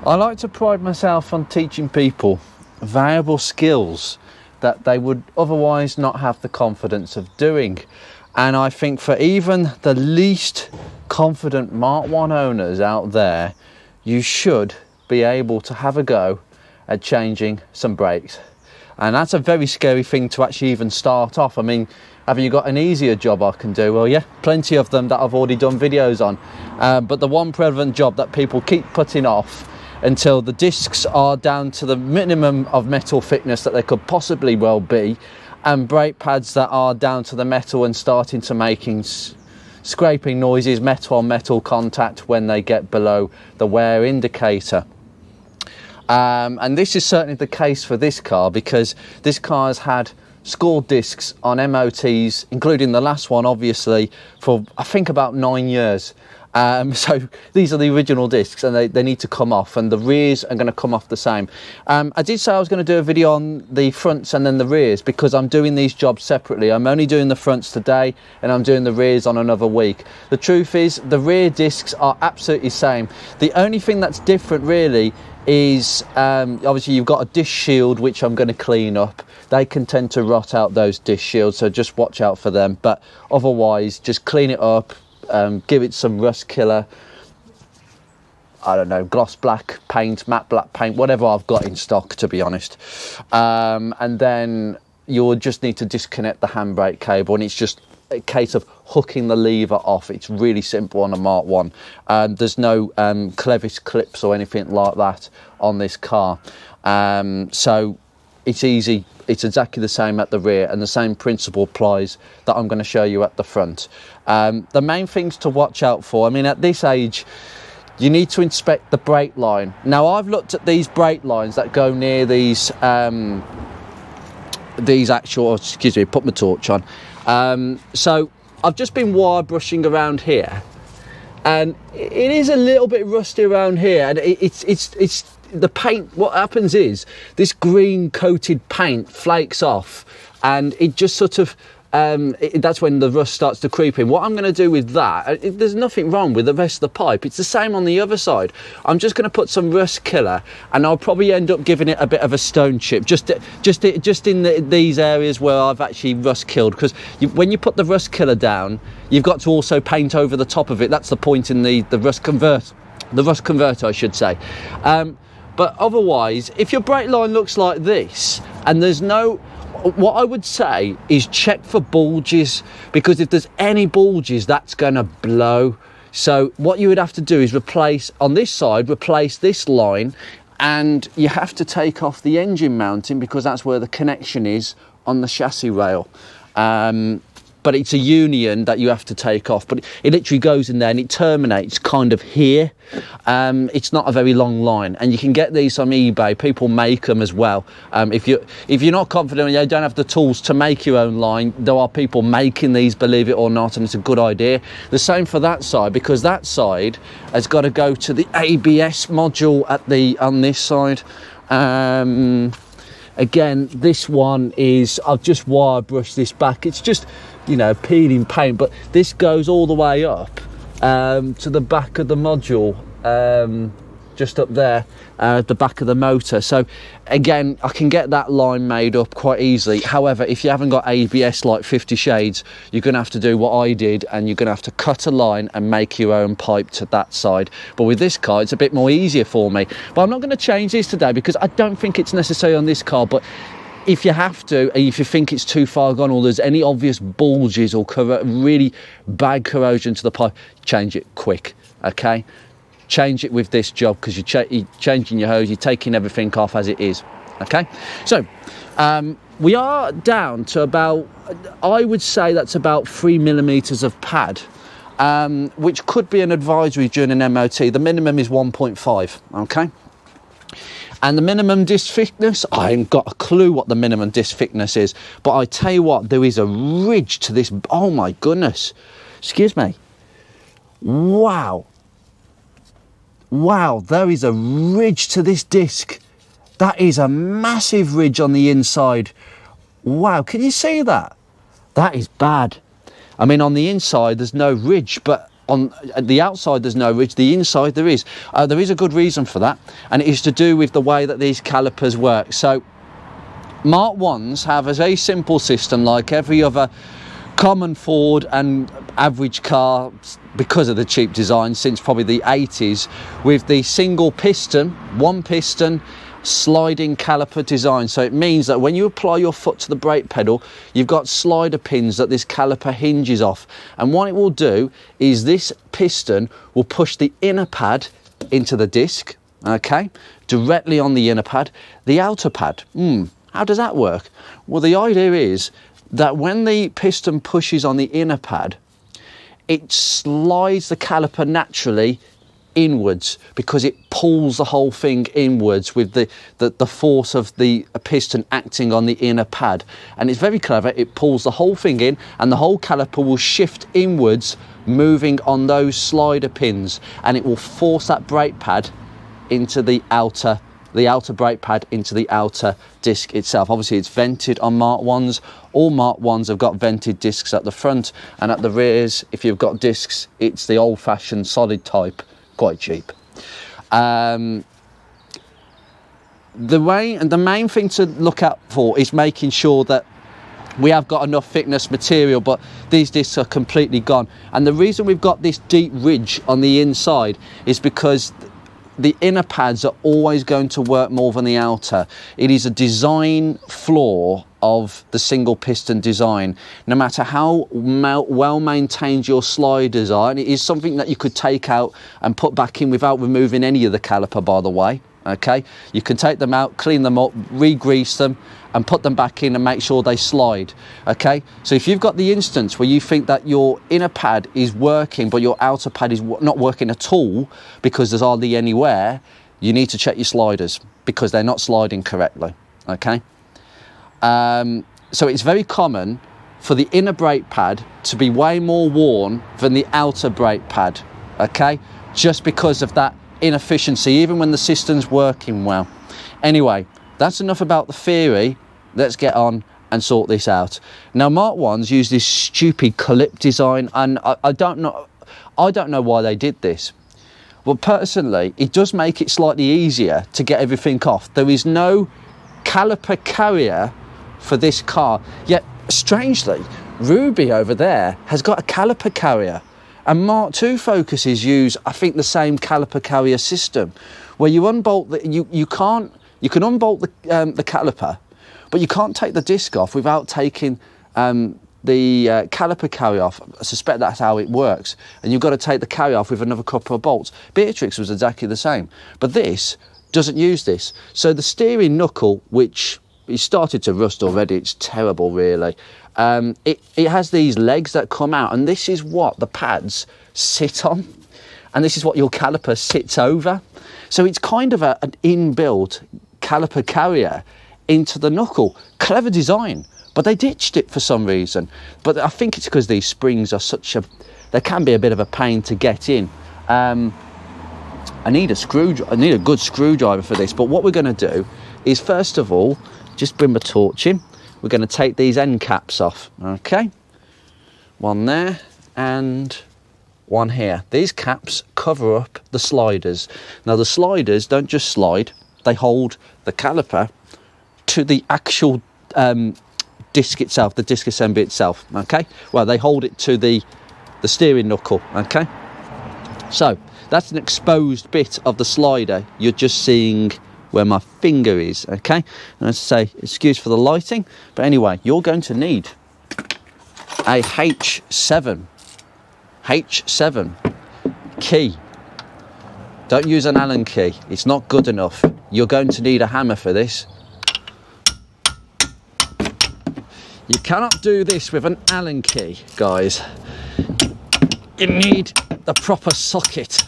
I like to pride myself on teaching people valuable skills that they would otherwise not have the confidence of doing. And I think for even the least confident Mark 1 owners out there, you should be able to have a go at changing some brakes. And that's a very scary thing to actually even start off. I mean, have you got an easier job I can do? Well, yeah, plenty of them that I've already done videos on. But the one prevalent job that people keep putting off until the discs are down to the minimum of metal thickness that they could possibly well be, and brake pads that are down to the metal and starting to making scraping noises, metal on metal contact when they get below the wear indicator. And this is certainly the case for this car, because this car has had scored discs on MOTs, including the last one obviously, for I think about 9 years. So these are the original discs, and they need to come off, and the rears are going to come off the same. I did say I was going to do a video on the fronts and then the rears, because I'm doing these jobs separately. I'm only doing the fronts today, and I'm doing the rears on another week. The truth is, the rear discs are absolutely same. The only thing that's different really is obviously you've got a disc shield, which I'm going to clean up. They can tend to rot out, those disc shields, so just watch out for them. But otherwise, just clean it up. Give it some rust killer, I don't know, gloss black paint, matte black paint, whatever I've got in stock, to be honest. And then you'll just need to disconnect the handbrake cable, and it's just a case of hooking the lever off. It's really simple on a Mark 1. There's no clevis clips or anything like that on this car. So it's easy. It's exactly the same at the rear, and the same principle applies that I'm going to show you at the front. The main things to watch out for, I mean, at this age, you need to inspect the brake line. Now, I've looked at these brake lines that go near these actual, excuse me, put my torch on. So I've just been wire brushing around here, and it is a little bit rusty around here, and it's the paint. What happens is this green coated paint flakes off, and it just sort of that's when the rust starts to creep in. What I'm going to do with that, there's nothing wrong with the rest of the pipe. It's the same on the other side. I'm just going to put some rust killer, and I'll probably end up giving it a bit of a stone chip, just in these areas where I've actually rust killed. Because when you put the rust killer down, you've got to also paint over the top of it. That's the point in the rust converter, I should say. But otherwise, if your brake line looks like this, and there's no, what I would say is check for bulges, because if there's any bulges, that's going to blow. So what you would have to do is replace, on this side, replace this line, and you have to take off the engine mounting, because that's where the connection is on the chassis rail. But it's a union that you have to take off, but it literally goes in there and it terminates kind of here. It's not a very long line, and you can get these on eBay. People make them as well. If you're not confident, you don't have the tools to make your own line, there are people making these, believe it or not, and it's a good idea. The same for that side, because that side has got to go to the ABS module on this side. Again, this one is, I've just wire brushed this back. It's just, you know, peeling paint, but this goes all the way up to the back of the module, just up there at the back of the motor. So again, I can get that line made up quite easily. However, if you haven't got ABS like 50 Shades, you're going to have to do what I did, and you're going to have to cut a line and make your own pipe to that side. But with this car, it's a bit more easier for me. But I'm not going to change this today, because I don't think it's necessary on this car. But if you have to, and if you think it's too far gone, or there's any obvious bulges or really bad corrosion to the pipe, change it quick, okay? Change it with this job, because you're changing your hose, you're taking everything off as it is, okay? So we are down to about, I would say that's about 3 millimeters of pad, which could be an advisory during an MOT. The minimum is 1.5, okay? And the minimum disc thickness, I ain't got a clue what the minimum disc thickness is, but I tell you what, there is a ridge to this. Oh my goodness, excuse me. Wow, there is a ridge to this disc. That is a massive ridge on the inside. Wow, can you see that? That is bad. I mean, on the inside there's no ridge, but On the outside there's no ridge, the inside there is. There is a good reason for that, and it is to do with the way that these calipers work. So Mark 1s have a very simple system like every other common Ford and average car, because of the cheap design since probably the 80s, with the single piston, one piston, sliding caliper design. So it means that when you apply your foot to the brake pedal, you've got slider pins that this caliper hinges off, and what it will do is this piston will push the inner pad into the disc, okay, directly on the inner pad. The outer pad, how does that work? Well, the idea is that when the piston pushes on the inner pad, it slides the caliper naturally inwards, because it pulls the whole thing inwards with the force of the piston acting on the inner pad. And it's very clever. It pulls the whole thing in, and the whole caliper will shift inwards, moving on those slider pins, and it will force that brake pad into the outer brake pad into the outer disc itself. Obviously it's vented on Mark 1s. All Mark 1s have got vented discs at the front, and at the rears, if you've got discs, it's the old-fashioned solid type, quite cheap. The main thing to look out for is making sure that we have got enough thickness material, but these discs are completely gone. And the reason we've got this deep ridge on the inside is because the inner pads are always going to work more than the outer. It is a design flaw of the single piston design. No matter how well maintained your sliders are, and it is something that you could take out and put back in without removing any of the caliper, by the way, okay? You can take them out, clean them up, re-grease them, and put them back in and make sure they slide, okay? So if you've got the instance where you think that your inner pad is working but your outer pad is not working at all because there's hardly any wear, you need to check your sliders because they're not sliding correctly, okay? So it's very common for the inner brake pad to be way more worn than the outer brake pad, okay? Just because of that inefficiency, even when the system's working well. Anyway, that's enough about the theory. Let's get on and sort this out. Now, Mark 1s use this stupid calip design, and I don't know why they did this. Well, personally, it does make it slightly easier to get everything off. There is no caliper carrier for this car, yet strangely, Ruby over there has got a caliper carrier, and Mark 2 Focuses use, I think, the same caliper carrier system, where you unbolt you can unbolt the caliper, but you can't take the disc off without taking the caliper carrier off. I suspect that's how it works, and you've got to take the carrier off with another couple of bolts. Beatrix was exactly the same, but this doesn't use this. So the steering knuckle, which it started to rust already, it's terrible really, it has these legs that come out, and this is what the pads sit on, and this is what your caliper sits over. So it's kind of an inbuilt caliper carrier into the knuckle. Clever design, but they ditched it for some reason. But I think it's because these springs are they can be a bit of a pain to get in. I need a good screwdriver for this, but what we're going to do is, first of all, just bring my torch in. We're going to take these end caps off, okay? One there and one here. These caps cover up the sliders. Now, the sliders don't just slide, they hold the caliper to the actual disc itself, the disc assembly itself, okay? Well, they hold it to the steering knuckle, okay? So that's an exposed bit of the slider. You're just seeing where my finger is, okay? And as I say, excuse for the lighting, but anyway, you're going to need a H7 key. Don't use an Allen key, it's not good enough. You're going to need a hammer for this. You cannot do this with an Allen key, guys. You need the proper socket.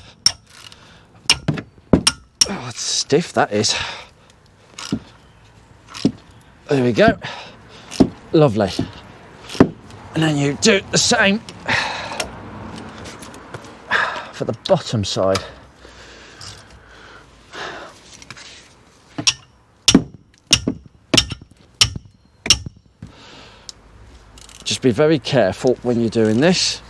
Oh, it's stiff, that is. There we go. Lovely. And then you do the same for the bottom side. Just be very careful when you're doing this.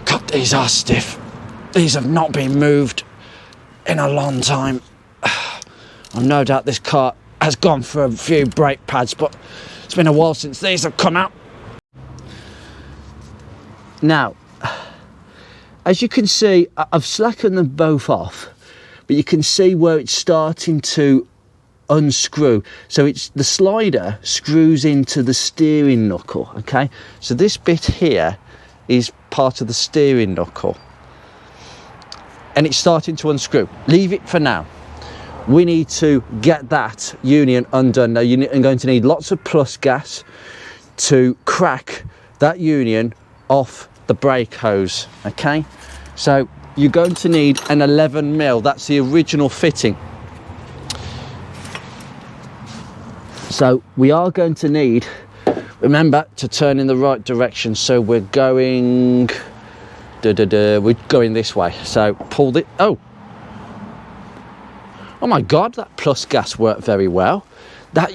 God, these are stiff. These have not been moved in a long time. I've no doubt this car has gone for a few brake pads, but it's been a while since these have come out. Now, as you can see, I've slackened them both off, but you can see where it's starting to unscrew. So it's the slider screws into the steering knuckle, okay? So this bit here is part of the steering knuckle. And it's starting to unscrew. Leave it for now. We need to get that union undone. Now you're going to need lots of plus gas to crack that union off the brake hose, okay? So you're going to need an 11mm. That's the original fitting. So we are going to need, remember, to turn in the right direction. So we're going, we're going this way. So pull it. Oh my God, that plus gas worked very well. Now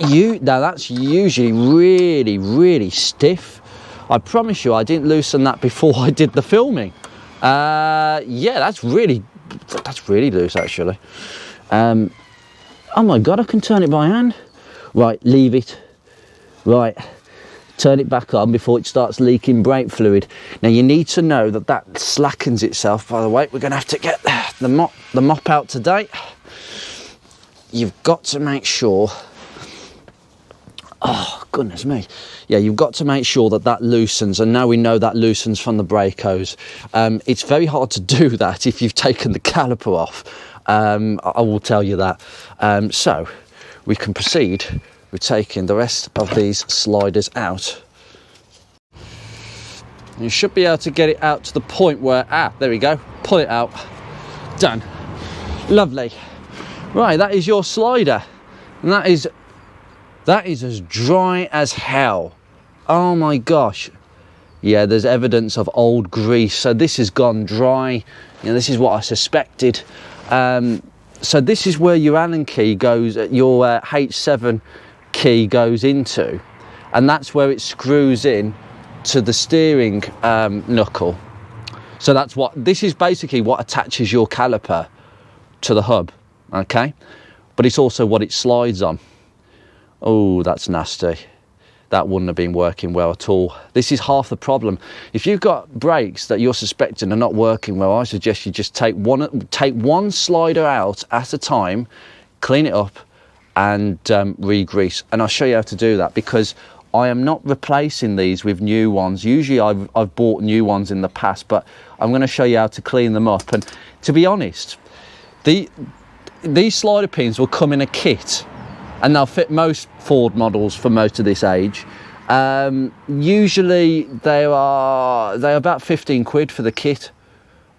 that's usually really, really stiff. I promise you, I didn't loosen that before I did the filming. Yeah, that's really loose actually. Oh my God, I can turn it by hand. Right, leave it. Right, turn it back on before it starts leaking brake fluid. Now you need to know that that slackens itself. By the way, we're going to have to get the mop out today. You've got to make sure. Oh goodness me! Yeah, you've got to make sure that that loosens, and now we know that loosens from the brake hose. It's very hard to do that if you've taken the caliper off. I will tell you that. So we can proceed with taking the rest of these sliders out. You should be able to get it out to the point where, there we go, pull it out, done. Lovely. Right, that is your slider, and that is as dry as hell. Oh my gosh. Yeah, there's evidence of old grease, so this has gone dry. You know, this is what I suspected. So this is where your Allen key goes, your H7 key goes into, and that's where it screws in to the steering knuckle. So this is basically what attaches your caliper to the hub, okay? But it's also what it slides on. Oh, that's nasty. That wouldn't have been working well at all. This is half the problem. If you've got brakes that you're suspecting are not working well, I suggest you just take one slider out at a time, clean it up, and re-grease. And I'll show you how to do that, because I am not replacing these with new ones. Usually I've bought new ones in the past, but I'm going to show you how to clean them up. And to be honest, these slider pins will come in a kit, and they'll fit most Ford models for most of this age. Usually they're about 15 quid for the kit,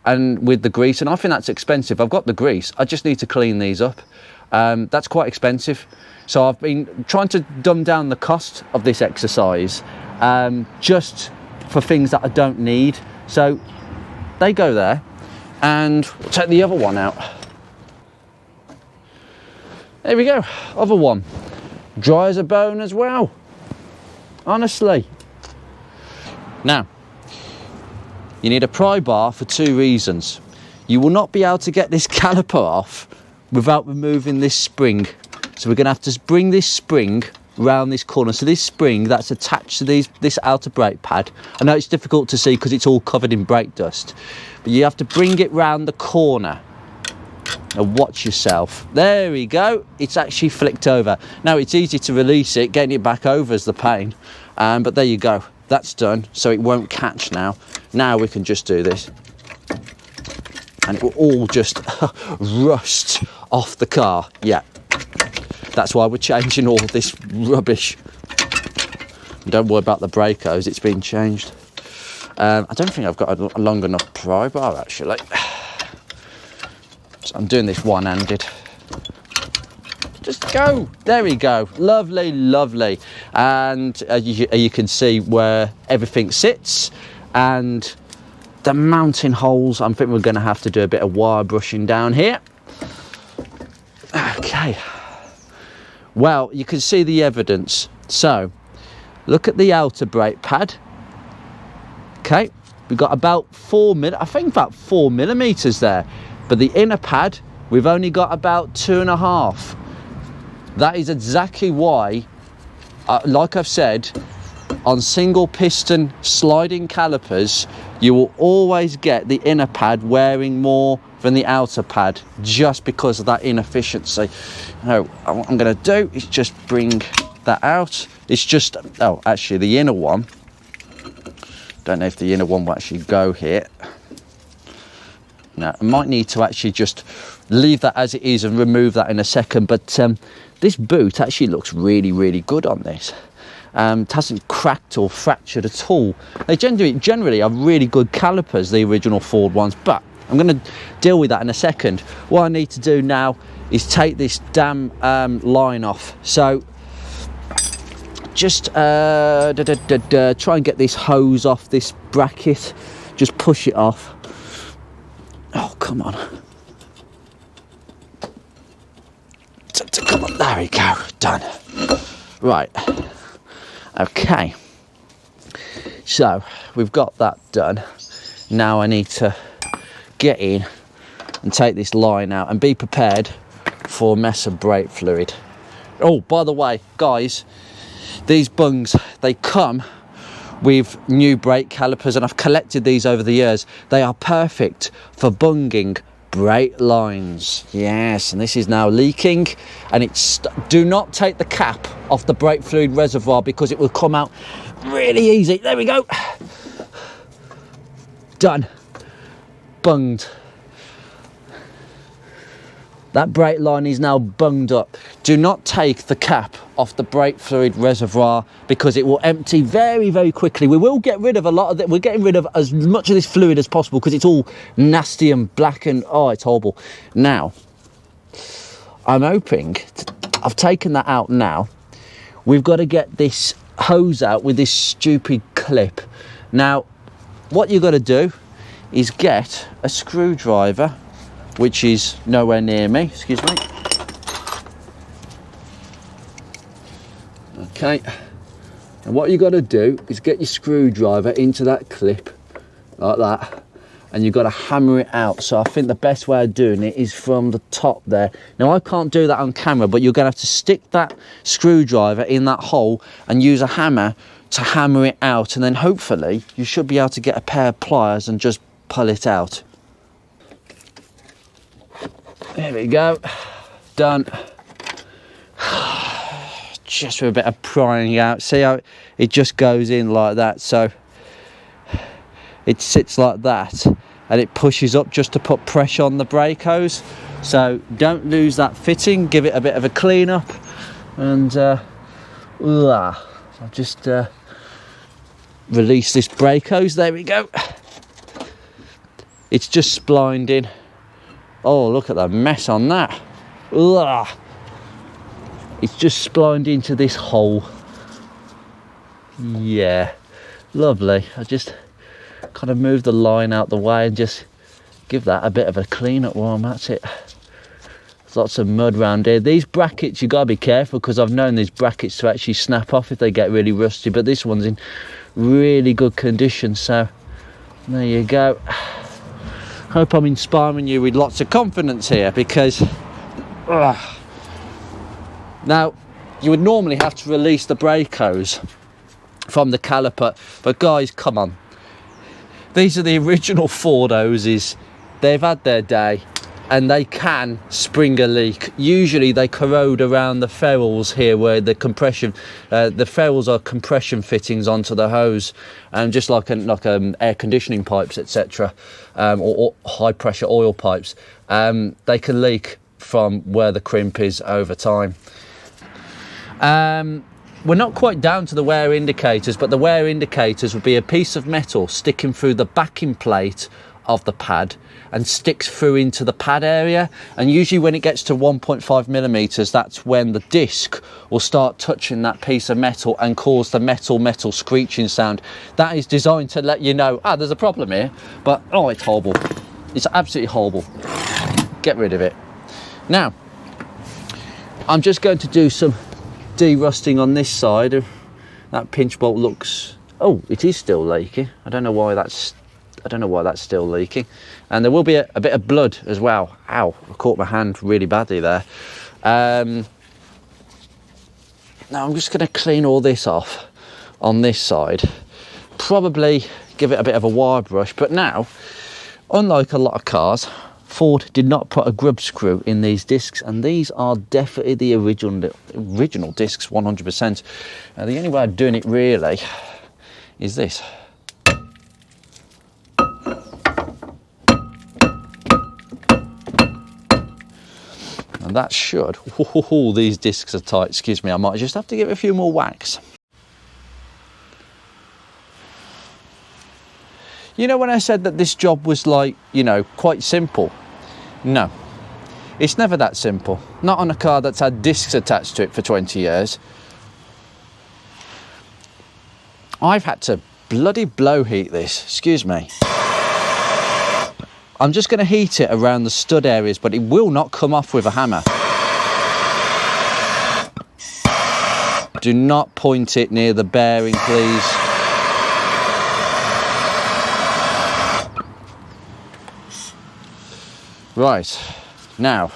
and with the grease, and I think that's expensive. I've got the grease, I just need to clean these up. That's quite expensive. So I've been trying to dumb down the cost of this exercise, just for things that I don't need. So they go there, and we'll take the other one out. There we go, other one. Dry as a bone as well, honestly. Now, you need a pry bar for two reasons. You will not be able to get this caliper off without removing this spring. So we're going to have to bring this spring round this corner. So this spring that's attached to this outer brake pad, I know it's difficult to see because it's all covered in brake dust, but you have to bring it round the corner. Now watch yourself. There we go. It's actually flicked over. Now it's easy to release it. Getting it back over is the pain. But there you go. That's done. So it won't catch now. Now we can just do this, and it will all just rust off the car. Yeah. That's why we're changing all this rubbish. And don't worry about the brake hose. It's been changed. I don't think I've got a long enough pry bar actually. So I'm doing this one-handed. Just go. There we go. Lovely, lovely. And you can see where everything sits, and the mounting holes. I think we're going to have to do a bit of wire brushing down here. Okay. Well, you can see the evidence. So Look at the outer brake pad. Okay, we've got about 4 millimeters there, but the inner pad we've only got about 2.5. That is exactly why, like I've said, on single piston sliding calipers, you will always get the inner pad wearing more than the outer pad, just because of that inefficiency. Now, what I'm going to do is just bring that out. It's just, oh, actually the inner one, don't know if the inner one will actually go here. Now, I might need to actually just leave that as it is and remove that in a second, but this boot actually looks really, really good on this. It hasn't cracked or fractured at all. They generally are really good calipers, the original Ford ones, but I'm going to deal with that in a second. What I need to do now is take this damn line off. So just try and get this hose off this bracket. Just push it off. Oh, come on. Come on, there we go, done. Right. Okay, so we've got that done. Now I need to get in and take this line out and be prepared for a mess of brake fluid. Oh, by the way, guys, these bungs, they come with new brake calipers, and I've collected these over the years. They are perfect for bunging brake lines. Yes, and this is now leaking, and it's, do not take the cap off the brake fluid reservoir because it will come out really easy. There we go, done, bunged. That brake line is now bunged up. Do not take the cap off the brake fluid reservoir because it will empty very, very quickly. We will get rid of a lot of it. We're getting rid of as much of this fluid as possible because it's all nasty and black and, oh, it's horrible. Now, I'm hoping, I've taken that out now. We've got to get this hose out with this stupid clip. Now, what you've got to do is get a screwdriver, which is nowhere near me, excuse me. Okay, and what you got to do is get your screwdriver into that clip, like that, and you've got to hammer it out. So I think the best way of doing it is from the top there. Now, I can't do that on camera, but you're going to have to stick that screwdriver in that hole and use a hammer to hammer it out, and then hopefully you should be able to get a pair of pliers and just pull it out. There we go, done. Just with a bit of prying out. See how it just goes in like that, so it sits like that and it pushes up just to put pressure on the brake hose. So don't lose that fitting, give it a bit of a clean up, and I'll just release this brake hose. There we go. It's just splined in. Oh, look at the mess on that. Ugh. It's just splined into this hole. Yeah, lovely. I just kind of move the line out the way and just give that a bit of a clean up while I'm at it. There's lots of mud around here. These brackets, you gotta be careful because I've known these brackets to actually snap off if they get really rusty, but this one's in really good condition, so there you go. Hope I'm inspiring you with lots of confidence here, because now you would normally have to release the brake hose from the caliper, but guys, come on, these are the original Ford hoses. They've had their day and they can spring a leak. Usually they corrode around the ferrules here where the compression, the ferrules are compression fittings onto the hose, and just like air conditioning pipes, etc., or high pressure oil pipes, they can leak from where the crimp is over time. We're not quite down to the wear indicators, but the wear indicators would be a piece of metal sticking through the backing plate of the pad and sticks through into the pad area, and usually when it gets to 1.5 millimeters, that's when the disc will start touching that piece of metal and cause the metal screeching sound. That is designed to let you know, there's a problem here, but oh, it's horrible. It's absolutely horrible. Get rid of it. Now, I'm just going to do some de-rusting on this side. That pinch bolt looks, oh, it is still leaking. I don't know why that's still leaking. And there will be a bit of blood as well. Ow, I caught my hand really badly there. Now I'm just going to clean all this off on this side. Probably give it a bit of a wire brush. But now, unlike a lot of cars, Ford did not put a grub screw in these discs, and these are definitely the original discs, 100%. The only way of doing it really is this. And that should, oh, these discs are tight, excuse me, I might just have to give it a few more whacks. You know when I said that this job was like, you know, quite simple? No, it's never that simple. Not on a car that's had discs attached to it for 20 years. I've had to bloody blow heat this, excuse me. I'm just going to heat it around the stud areas, but it will not come off with a hammer. Do not point it near the bearing, please. Right, now.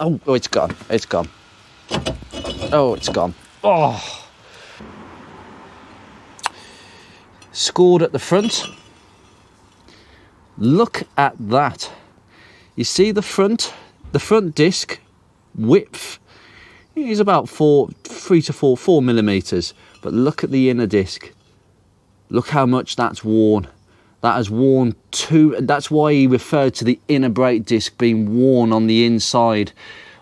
Oh, it's gone, it's gone. Oh, it's gone. Oh. Scored at the front. Look at that. You see the front disc width is about 4 millimeters. But look at the inner disc. Look how much that's worn. That has worn too. That's why he referred to the inner brake disc being worn on the inside.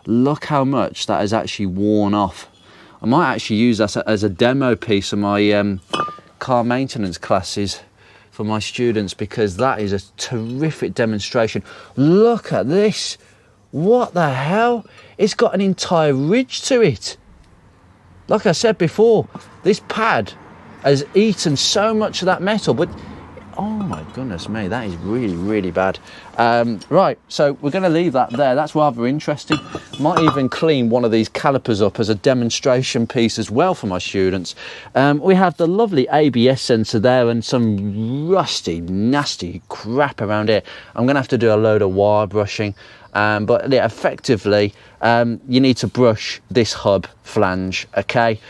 Look how much that has actually worn off. I might actually use that as a demo piece of my car maintenance classes for my students, because that is a terrific demonstration. Look at this. What the hell? It's got an entire ridge to it. Like I said before, this pad has eaten so much of that metal, but oh my goodness me, that is really, really bad. Right, so we're going to leave that there. That's rather interesting. Might even clean one of these calipers up as a demonstration piece as well for my students. We have the lovely ABS sensor there and some rusty, nasty crap around here. I'm going to have to do a load of wire brushing. But yeah, effectively, you need to brush this hub flange, okay?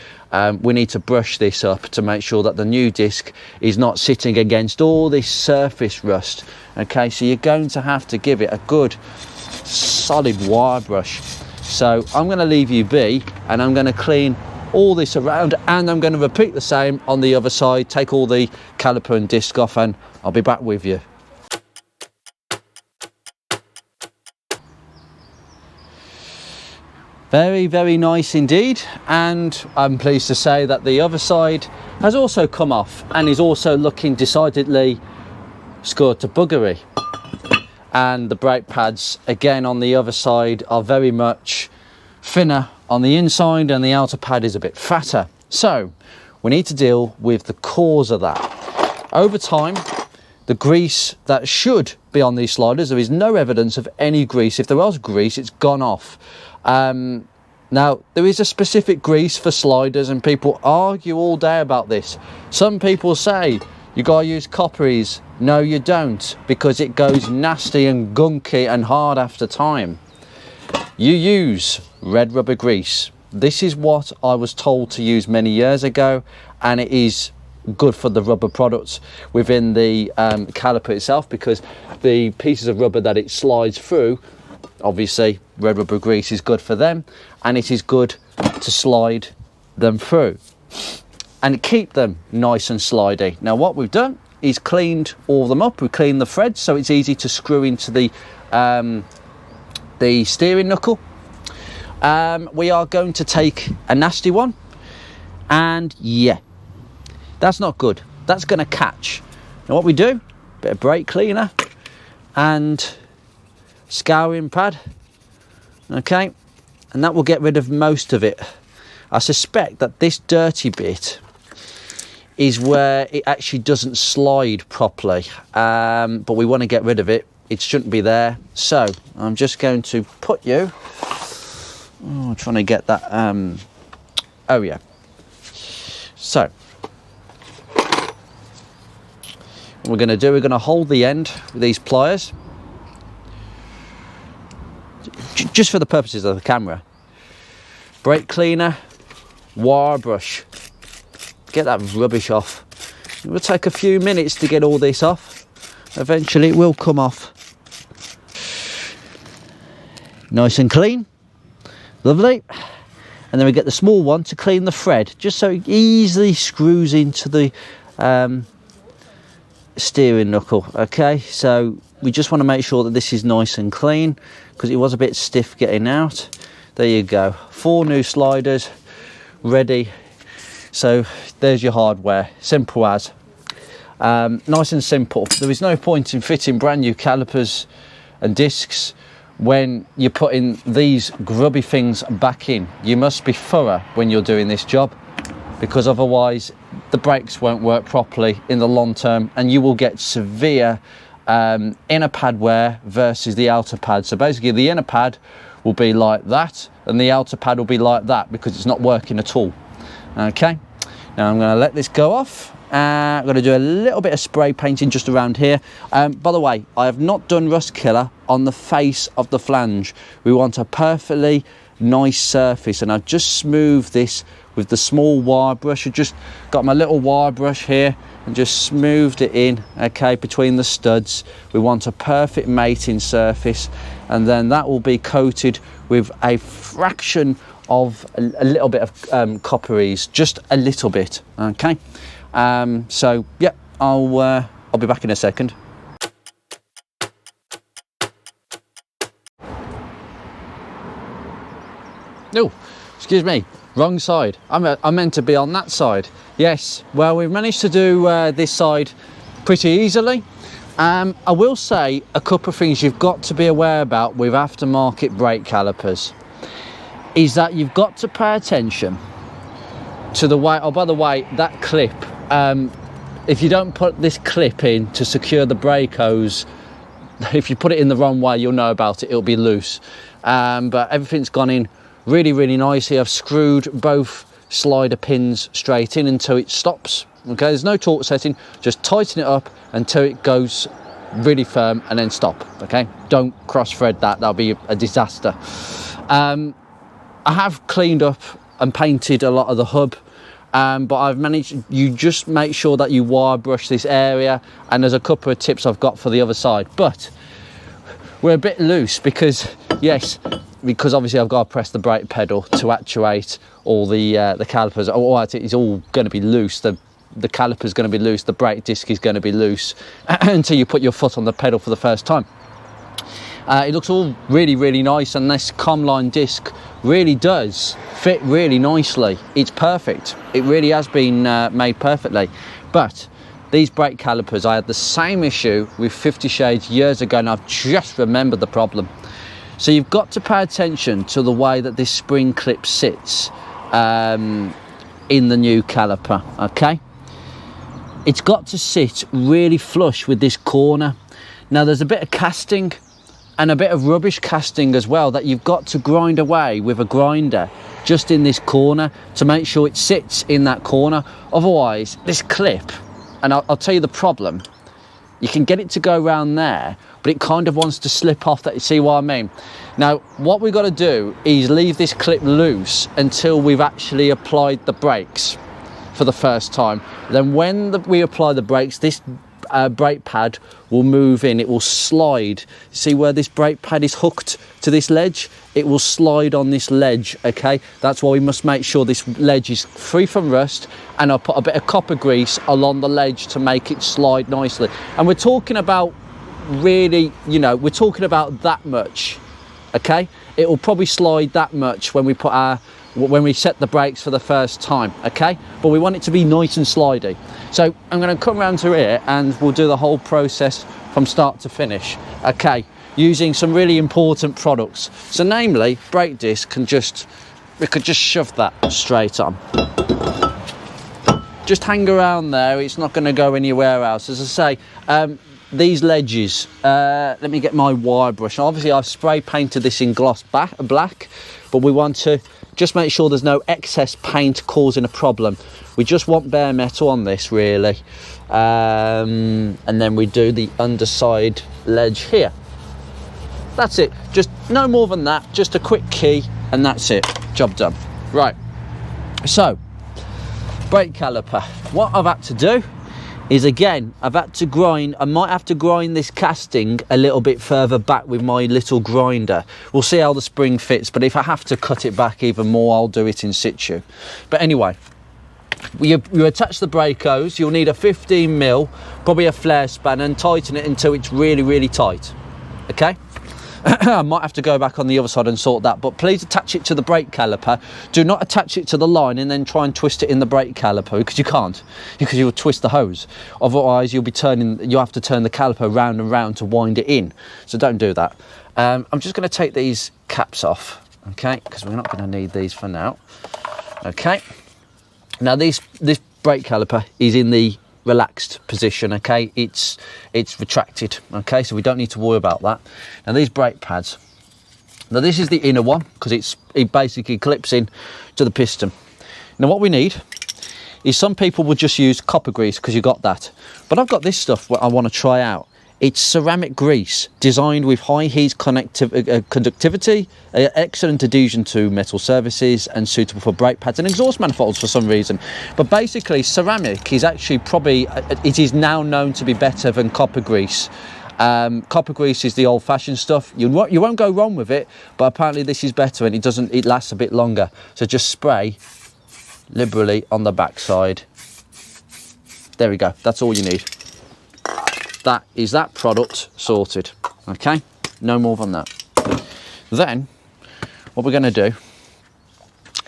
We need to brush this up to make sure that the new disc is not sitting against all this surface rust. Okay, so you're going to have to give it a good solid wire brush. So I'm going to leave you be, and I'm going to clean all this around, and I'm going to repeat the same on the other side, take all the caliper and disc off, and I'll be back with you. Very, very nice indeed, and I'm pleased to say that the other side has also come off and is also looking decidedly scored to buggery. And the brake pads again on the other side are very much thinner on the inside, and the outer pad is a bit fatter. So we need to deal with the cause of that. Over time, the grease that should be on these sliders, there is no evidence of any grease. If there was grease, it's gone off. Now, there is a specific grease for sliders, and people argue all day about this. Some people say you gotta use copperies. No, you don't, because it goes nasty and gunky and hard after time. You use red rubber grease. This is what I was told to use many years ago, and it is good for the rubber products within the caliper itself, because the pieces of rubber that it slides through, obviously red rubber grease is good for them, and it is good to slide them through and keep them nice and slidey. Now what we've done is cleaned all of them up. We cleaned the threads so it's easy to screw into the steering knuckle. We are going to take a nasty one, and yeah, that's not good. That's going to catch. Now what we do, bit of brake cleaner and scouring pad, okay, and that will get rid of most of it. I suspect that this dirty bit is where it actually doesn't slide properly, but we want to get rid of it. It shouldn't be there, so I'm just going to put you Oh, I'm trying to get that. Oh yeah. So what we're going to do, we're going to hold the end with these pliers, just for the purposes of the camera. Brake cleaner, wire brush. Get that rubbish off. It will take a few minutes to get all this off. Eventually it will come off. Nice and clean. Lovely. And then we get the small one to clean the thread, just so it easily screws into the steering knuckle. Okay, so we just want to make sure that this is nice and clean, because it was a bit stiff getting out. There you go, 4 new sliders ready. So there's your hardware, simple as. Nice and simple. There is no point in fitting brand new calipers and discs when you're putting these grubby things back in. You must be thorough when you're doing this job, because otherwise the brakes won't work properly in the long term, and you will get severe inner pad wear versus the outer pad. So basically the inner pad will be like that and the outer pad will be like that, because it's not working at all. Okay, now I'm going to let this go off. I'm going to do a little bit of spray painting just around here. By the way, I have not done rust killer on the face of the flange. We want a perfectly nice surface, and I've just smoothed this with the small wire brush. I just got my little wire brush here and just smoothed it in, okay, between the studs. We want a perfect mating surface, and then that will be coated with a fraction of a little bit of copperies, just a little bit, okay. So yeah, I'll be back in a second. No, excuse me, wrong side. I'm meant to be on that side. Yes, well, we've managed to do this side pretty easily. I will say a couple of things you've got to be aware about with aftermarket brake calipers is that you've got to pay attention to the way, oh, by the way, that clip, if you don't put this clip in to secure the brake hose, if you put it in the wrong way, you'll know about it, it'll be loose. But everything's gone in really, really nicely. I've screwed both slider pins straight in until it stops. Okay, there's no torque setting, just tighten it up until it goes really firm and then stop. Okay, don't cross thread that, that'll be a disaster. I have cleaned up and painted a lot of the hub, but I've managed, you just make sure that you wire brush this area, and there's a couple of tips I've got for the other side. But we're a bit loose because, yes, because obviously I've got to press the brake pedal to actuate all the calipers. Oh, it's all going to be loose. The caliper is going to be loose, the brake disc is going to be loose until you put your foot on the pedal for the first time. It looks all really, really nice, and this Comline disc really does fit really nicely. It's perfect. It really has been made perfectly. But these brake calipers, I had the same issue with 50 Shades years ago, and I've just remembered the problem. So you've got to pay attention to the way that this spring clip sits in the new caliper, okay? It's got to sit really flush with this corner. Now there's a bit of casting and a bit of rubbish casting as well that you've got to grind away with a grinder just in this corner to make sure it sits in that corner. Otherwise, this clip, and I'll tell you the problem, you can get it to go around there, but it kind of wants to slip off that, you see what I mean? Now, what we've got to do is leave this clip loose until we've actually applied the brakes for the first time. Then when we apply the brakes, this brake pad will move in, it will slide. See where this brake pad is hooked to this ledge? It will slide on this ledge, okay? That's why we must make sure this ledge is free from rust, and I'll put a bit of copper grease along the ledge to make it slide nicely. And we're talking about really, you know, we're talking about that much, okay? It will probably slide that much when we put when we set the brakes for the first time, okay? But we want it to be nice and slidey. So I'm going to come around to here and we'll do the whole process from start to finish, okay? Using some really important products. So namely, brake disc we could just shove that straight on. Just hang around there, it's not going to go anywhere else. As I say, these ledges, let me get my wire brush. Obviously I've spray painted this in gloss black, but we want to just make sure there's no excess paint causing a problem. We just want bare metal on this really. And then we do the underside ledge here. That's it, just no more than that, just a quick key and that's it, job done. Right, so brake caliper, what I've had to do is, again, I've had to grind. I might have to grind this casting a little bit further back with my little grinder. We'll see how the spring fits, but if I have to cut it back even more, I'll do it in situ. But anyway, you attach the brake hose. You'll need a 15mm, probably a flare spanner, and tighten it until it's really, really tight. Okay? I might have to go back on the other side and sort that, but please attach it to the brake caliper. Do not attach it to the line and then try and twist it in the brake caliper, because you can't, because you'll twist the hose. Otherwise you'll have to turn the caliper round and round to wind it in, so don't do that. I'm just going to take these caps off, okay, because we're not going to need these for now. Okay, now this brake caliper is in the relaxed position, okay, it's retracted, okay, so we don't need to worry about that. Now these brake pads, now this is the inner one, because it basically clips in to the piston. Now what we need is, some people would just use copper grease because you got that, but I've got this stuff what I want to try out. It's ceramic grease designed with high heat conductivity, excellent adhesion to metal surfaces, and suitable for brake pads and exhaust manifolds for some reason. But basically ceramic is actually probably, it is now known to be better than copper grease. Copper grease is the old-fashioned stuff. You won't go wrong with it, but apparently this is better and it lasts a bit longer. So just spray liberally on the backside. There we go, that's all you need. That is that product sorted, okay, no more than that. Then what we're going to do,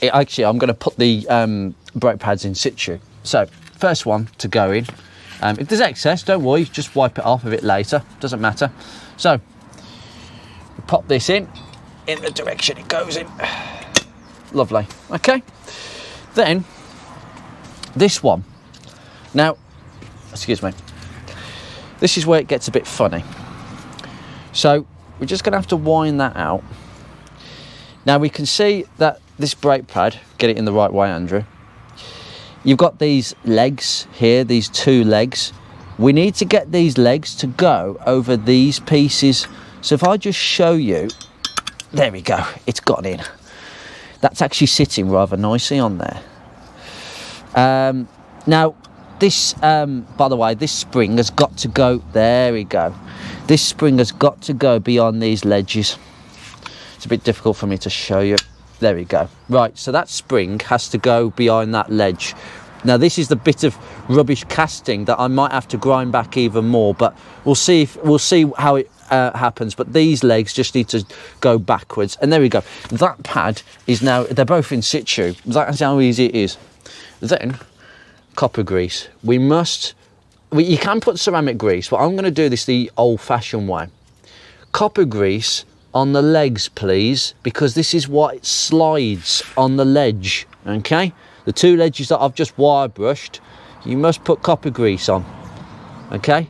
actually I'm going to put the brake pads in situ. So first one to go in, if there's excess, don't worry, just wipe it off a bit later, doesn't matter. So pop this in the direction it goes in, lovely. Okay, then this one, now excuse me, this is where it gets a bit funny. So we're just going to have to wind that out. Now we can see that this brake pad, get it in the right way, Andrew. You've got these legs here, these two legs. We need to get these legs to go over these pieces. So if I just show you, there we go, it's got in. That's actually sitting rather nicely on there. Now, this, by the way, this spring has got to go, there we go. This spring has got to go beyond these ledges. It's a bit difficult for me to show you. There we go. Right, so that spring has to go behind that ledge. Now this is the bit of rubbish casting that I might have to grind back even more, but we'll see how it happens. But these legs just need to go backwards, and there we go. That pad is now, they're both in situ. That's how easy it is. Then copper grease. You can put ceramic grease, but I'm going to do this the old-fashioned way. Copper grease on the legs, please, because this is what slides on the ledge, okay? The two ledges that I've just wire brushed, you must put copper grease on, okay?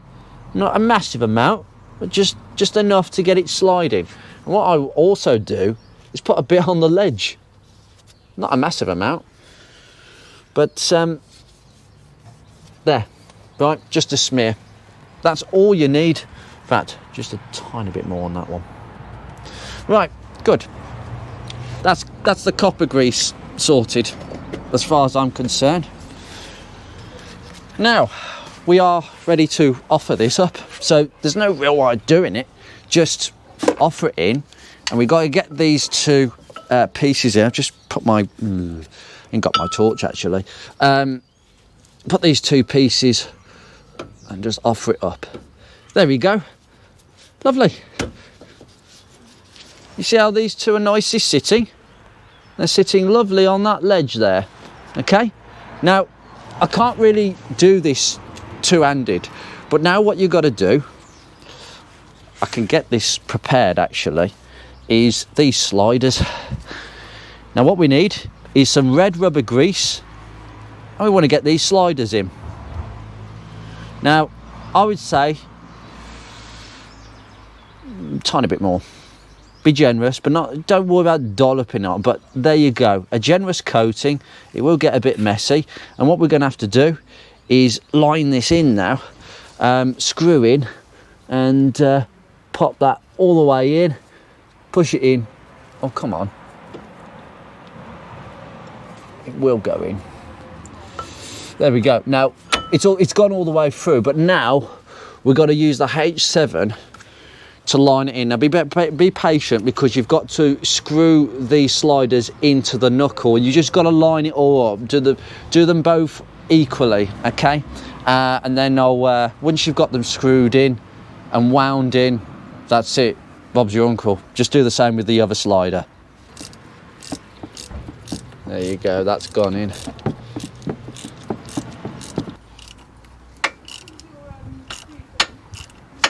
Not a massive amount, but just enough to get it sliding. And what I also do is put a bit on the ledge. Not a massive amount, but there, right, just a smear. That's all you need. In fact, just a tiny bit more on that one. Right, good. That's the copper grease sorted, as far as I'm concerned. Now, we are ready to offer this up. So there's no real way of doing it. Just offer it in, and we got to get these two pieces here. I've just put my, ain't got my torch actually. Put these two pieces and just offer it up. There we go. Lovely. You see how these two are nicely sitting? They're sitting lovely on that ledge there. Okay? Now, I can't really do this two-handed, but now what you've got to do, I can get this prepared actually, is these sliders. Now what we need is some red rubber grease, and we want to get these sliders in. Now, I would say tiny bit more. Be generous, but don't worry about dolloping on. But there you go, a generous coating. It will get a bit messy, and what we're going to have to do is line this in now, screw in, and pop that all the way in, push it in. Oh, come on, it will go in. There we go. Now it's gone all the way through, but now we've got to use the H7 to line it in. Now be patient, because you've got to screw these sliders into the knuckle. You just got to line it all up. Do them both equally, okay? And then once you've got them screwed in and wound in, that's it. Bob's your uncle. Just do the same with the other slider. There you go. That's gone in.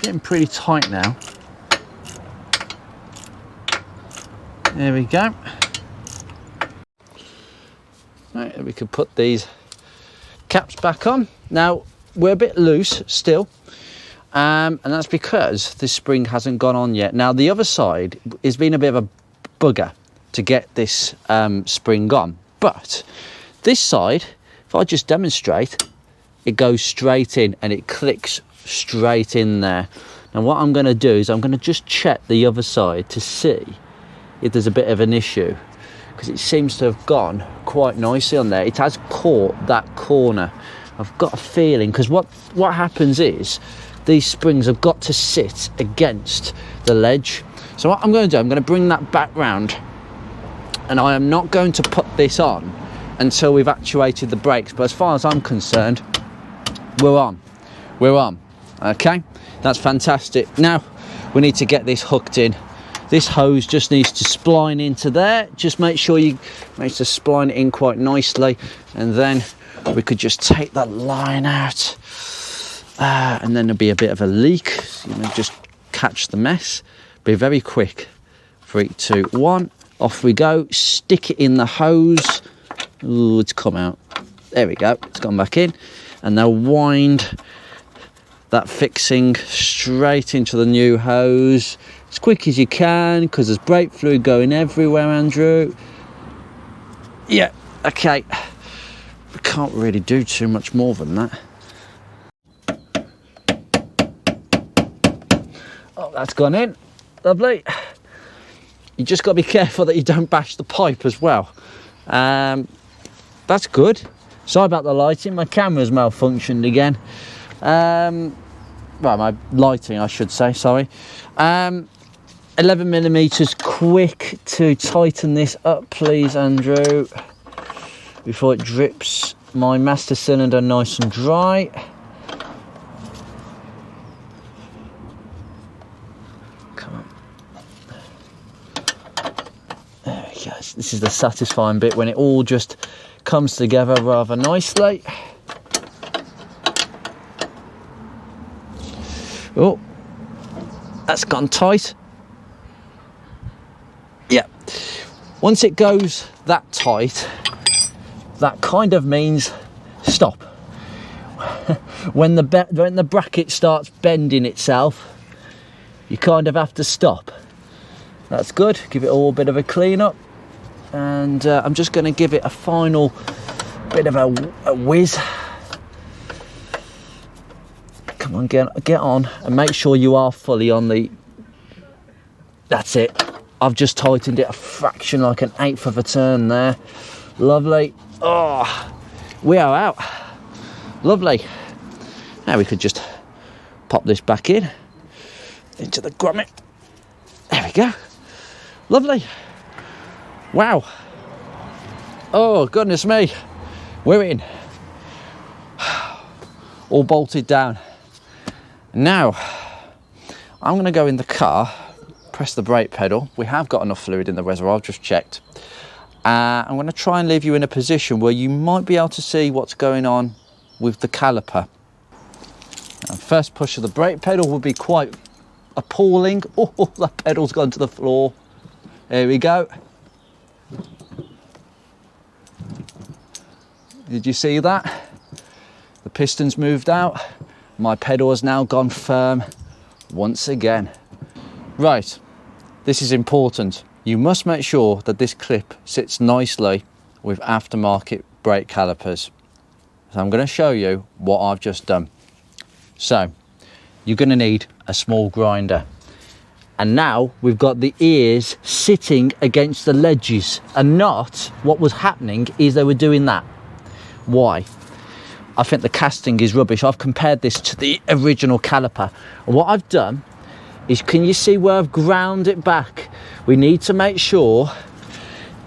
Getting pretty tight now. There we go. Right, we can put these caps back on. Now we're a bit loose still, and that's because this spring hasn't gone on yet. Now the other side has been a bit of a bugger to get this spring on, but this side, if I just demonstrate, it goes straight in and it clicks straight in there. Now what I'm going to do is I'm going to just check the other side to see if there's a bit of an issue, because it seems to have gone quite nicely on there. It has caught that corner. I've got a feeling, because what happens is these springs have got to sit against the ledge. So what I'm going to do, I'm going to bring that back round, and I am not going to put this on until we've actuated the brakes. But as far as I'm concerned, we're on. Okay, that's fantastic. Now we need to get this hooked in. This hose just needs to spline into there. Just make sure you manage to spline it in quite nicely, and then we could just take that line out, and then there'll be a bit of a leak. So, just catch the mess. Be very quick. 3, 2, 1. Off we go. Stick it in the hose. Ooh, it's come out. There we go. It's gone back in, and now wind that fixing straight into the new hose as quick as you can, because there's brake fluid going everywhere, Andrew. Yeah, okay. We can't really do too much more than that. Oh, that's gone in. Lovely. You just got to be careful that you don't bash the pipe as well. That's good. Sorry about the lighting. My camera's malfunctioned again. Well, my lighting, I should say, sorry. 11 millimeters. Quick to tighten this up, please, Andrew, before it drips my master cylinder nice and dry. Come on. There we go. This is the satisfying bit, when it all just comes together rather nicely. Oh, that's gone tight. Yeah, once it goes that tight, that kind of means stop. When the bracket starts bending itself, you kind of have to stop. That's good. Give it all a bit of a clean up, and I'm just going to give it a final bit of a whiz. Come on, get on, and make sure you are fully on the... That's it. I've just tightened it a fraction, like an 1/8 of a turn there. Lovely. Oh, we are out. Lovely. Now we could just pop this back into the grommet. There we go. Lovely. Wow. Oh, goodness me. We're in. All bolted down. Now, I'm going to go in the car, press the brake pedal. We have got enough fluid in the reservoir, I've just checked. I'm going to try and leave you in a position where you might be able to see what's going on with the caliper. Now, first push of the brake pedal will be quite appalling. Oh, that pedal's gone to the floor. There we go. Did you see that? The piston's moved out. My pedal has now gone firm once again. Right, this is important. You must make sure that this clip sits nicely with aftermarket brake calipers. So I'm going to show you what I've just done. So you're going to need a small grinder. And now we've got the ears sitting against the ledges, and not what was happening is they were doing that. Why? I think the casting is rubbish. I've compared this to the original caliper. And what I've done is, can you see where I've ground it back? We need to make sure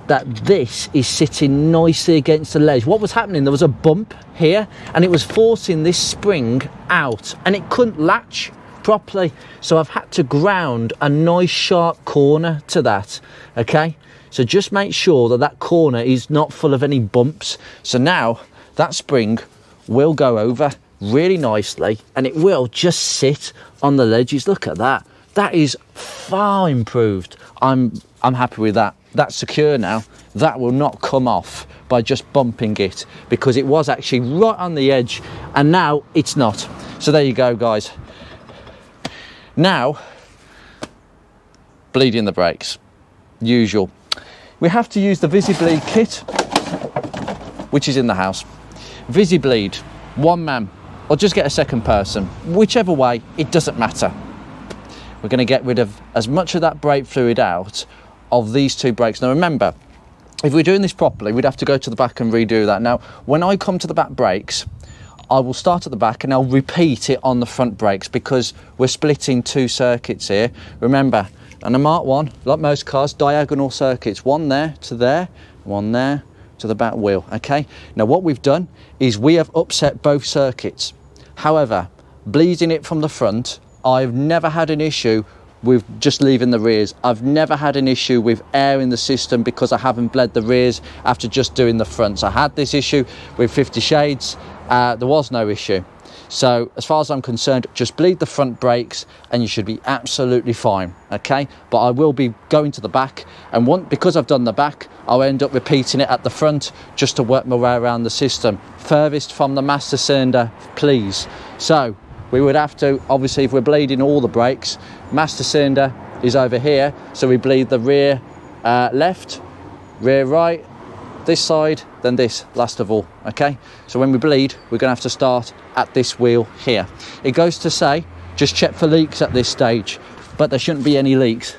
that this is sitting nicely against the ledge. What was happening, there was a bump here and it was forcing this spring out and it couldn't latch properly. So I've had to ground a nice sharp corner to that, okay? So just make sure that that corner is not full of any bumps. So now that spring will go over really nicely and it will just sit on the ledges. Look at that. That is far improved. I'm happy with that. That's secure now. That will not come off by just bumping it, because it was actually right on the edge and now it's not. So there you go, guys. Now, bleeding the brakes, usual. We have to use the VisiBleed kit, which is in the house. VisiBleed, one man, or just get a second person. Whichever way, it doesn't matter. We're going to get rid of as much of that brake fluid out of these two brakes. Now remember, if we're doing this properly, we'd have to go to the back and redo that. Now, when I come to the back brakes, I will start at the back and I'll repeat it on the front brakes, because we're splitting two circuits here. Remember, on a Mark 1, like most cars, diagonal circuits, one there to there, one there to the back wheel, okay? Now what we've done is we have upset both circuits. However, bleeding it from the front, I've never had an issue with just leaving the rears. I've never had an issue with air in the system because I haven't bled the rears after just doing the fronts. I had this issue with 50 Shades, there was no issue. So as far as I'm concerned, just bleed the front brakes and you should be absolutely fine, okay? But I will be going to the back, and because I've done the back, I'll end up repeating it at the front just to work my way around the system. Furthest from the master cylinder, please. So we would have to, obviously, if we're bleeding all the brakes, master cylinder is over here, so we bleed the rear left, rear right, this side, then this last of all, okay? So when we bleed, we're gonna have to start at this wheel here. It goes to say, just check for leaks at this stage, but there shouldn't be any leaks.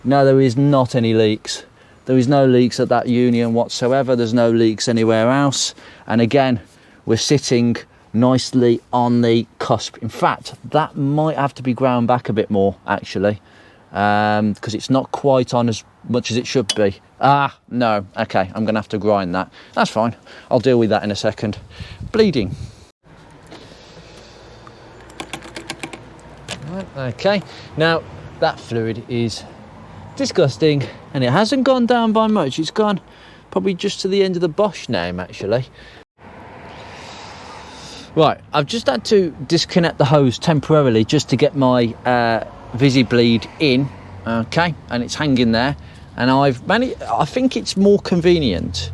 No, there is not any leaks. There is no leaks at that union whatsoever. There's no leaks anywhere else. And again, we're sitting nicely on the cusp. In fact, that might have to be ground back a bit more actually, because it's not quite on as much as it should be. No, okay, I'm gonna have to grind that. That's fine, I'll deal with that in a second. Bleeding. Right, okay, now that fluid is disgusting and it hasn't gone down by much. It's gone probably just to the end of the Bosch name actually. Right, I've just had to disconnect the hose temporarily just to get my VisiBleed in, okay, and it's hanging there. And I think it's more convenient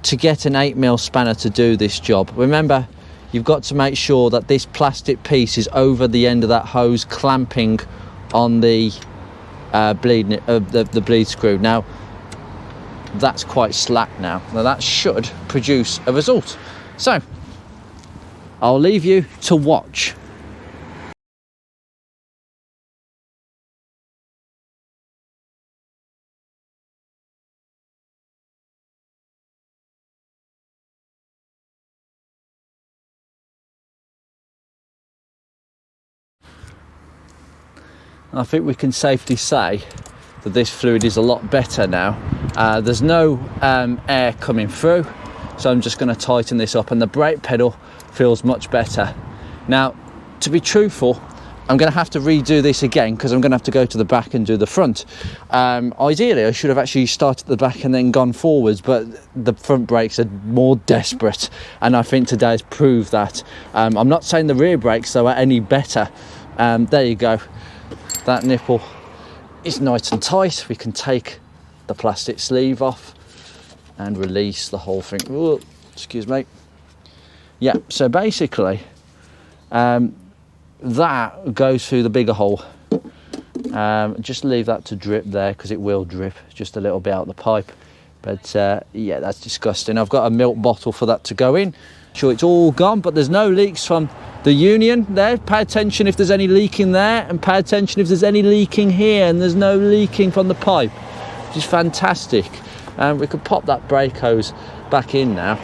to get an 8mm spanner to do this job. Remember, you've got to make sure that this plastic piece is over the end of that hose, clamping on the the bleed screw. Now, that's quite slack now. Now that should produce a result. So, I'll leave you to watch. I think we can safely say that this fluid is a lot better now. There's no air coming through, so I'm just going to tighten this up, and the brake pedal feels much better. Now, to be truthful, I'm going to have to redo this again because I'm going to have to go to the back and do the front. Ideally, I should have actually started at the back and then gone forwards, but the front brakes are more desperate, and I think today has proved that. I'm not saying the rear brakes though are any better. There you go. That nipple is nice and tight. We can take the plastic sleeve off and release the whole thing. Ooh, excuse me. Yeah, so basically that goes through the bigger hole, Just leave that to drip there, because it will drip just a little bit out the pipe. But yeah, that's disgusting. I've got a milk bottle for that to go in. Sure, it's all gone, but there's no leaks from the union there. Pay attention if there's any leaking there, and pay attention if there's any leaking here, and there's no leaking from the pipe, which is fantastic. We could pop that brake hose back in now.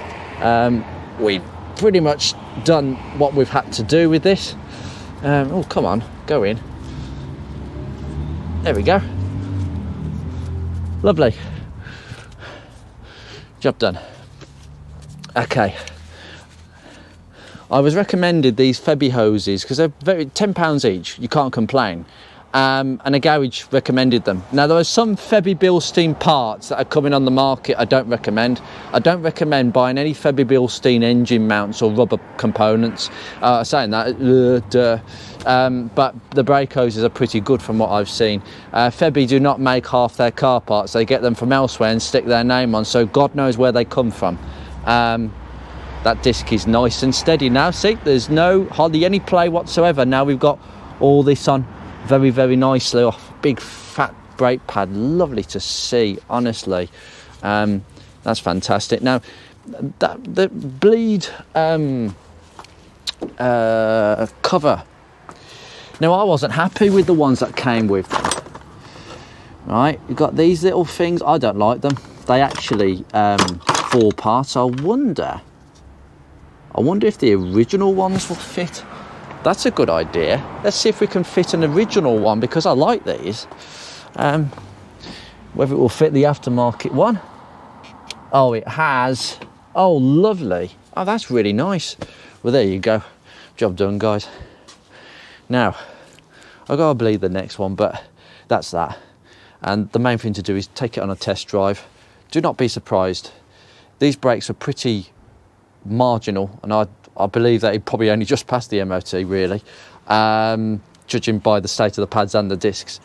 We've pretty much done what we've had to do with this. Oh, come on, go in. There we go. Lovely. Job done. Okay. I was recommended these Febby hoses because they're £10 each. You can't complain. And a garage recommended them. Now, there are some Febby Bilstein parts that are coming on the market I don't recommend. I don't recommend buying any Febby Bilstein engine mounts or rubber components. Saying that, but the brake hoses are pretty good from what I've seen. Febby do not make half their car parts. They get them from elsewhere and stick their name on, so God knows where they come from. That disc is nice and steady now. See, there's hardly any play whatsoever. Now we've got all this on very, very nicely off. Big fat brake pad, lovely to see, honestly. That's fantastic. Now the bleed cover, now I wasn't happy with the ones that came with them. Right, you've got these little things. I don't like them. They actually fall apart. I wonder if the original ones will fit. That's a good idea. Let's see if we can fit an original one, because I like these. Whether it will fit the aftermarket one. Oh, it has. Oh, lovely. Oh, that's really nice. Well, there you go. Job done, guys. Now, I've got to bleed the next one, but that's that. And the main thing to do is take it on a test drive. Do not be surprised. These brakes are pretty marginal, and I believe that it probably only just passed the MOT, really, judging by the state of the pads and the discs.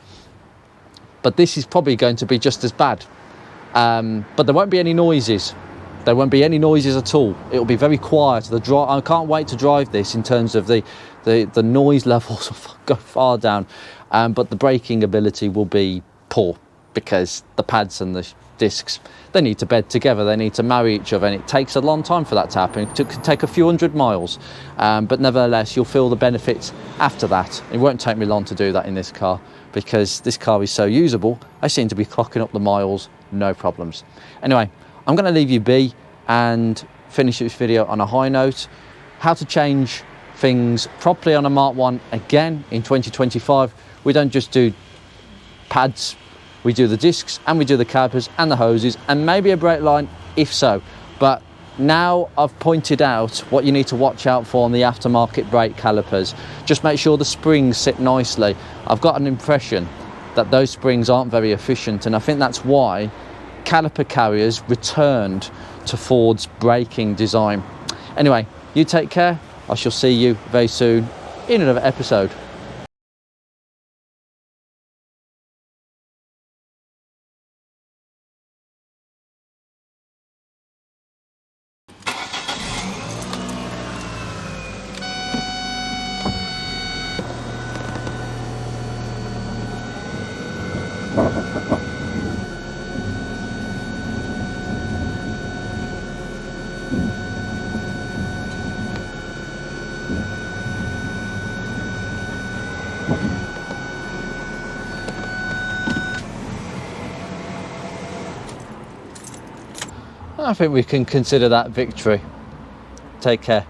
But this is probably going to be just as bad. But there won't be any noises. There won't be any noises at all. It'll be very quiet. I can't wait to drive this in terms of the noise levels will go far down. But the braking ability will be poor, because the pads and the discs, they need to bed together, they need to marry each other, and it takes a long time for that to happen. It could take a few hundred miles, but nevertheless you'll feel the benefits after that. It won't take me long to do that in this car, because this car is so usable. I seem to be clocking up the miles, no problems. Anyway, I'm going to leave you be and finish this video on a high note. How to change things properly on a Mark 1 again in 2025. We don't just do pads, we do the discs, and we do the calipers and the hoses, and maybe a brake line if so. But now I've pointed out what you need to watch out for on the aftermarket brake calipers. Just make sure the springs sit nicely. I've got an impression that those springs aren't very efficient, and I think that's why caliper carriers returned to Ford's braking design. Anyway, you take care. I shall see you very soon in another episode. I think we can consider that victory. Take care.